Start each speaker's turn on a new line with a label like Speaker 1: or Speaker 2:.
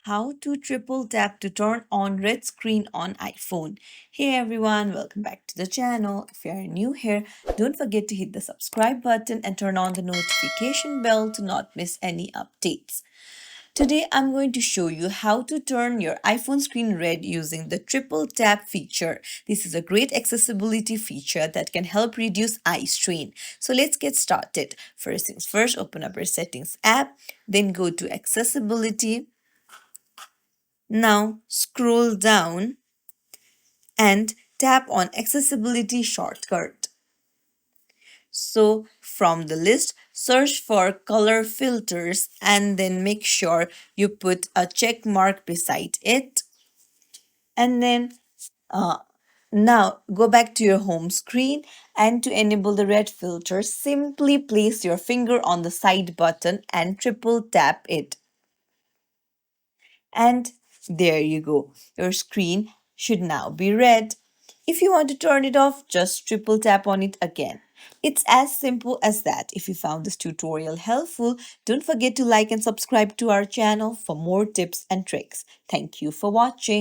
Speaker 1: How to triple tap to turn on red screen on iPhone. Hey everyone, welcome back to the channel. If you are new here, don't forget to hit the subscribe button and turn on the notification bell to not miss any updates. Today I'm going to show you how to turn your iPhone screen red using the triple tap feature. This is a great accessibility feature that can help reduce eye strain. So let's get started. First things first, open up your settings app, then go to accessibility. Now scroll down and tap on accessibility shortcut. So from the list, search for color filters and then make sure you put a check mark beside it. And then uh, now go back to your home screen, and to enable the red filter, simply place your finger on the side button and triple tap it. And there you go. Your screen should now be red. If you want to turn it off, just triple tap on it again. It's as simple as that. If you found this tutorial helpful, don't forget to like and subscribe to our channel for more tips and tricks. Thank you for watching.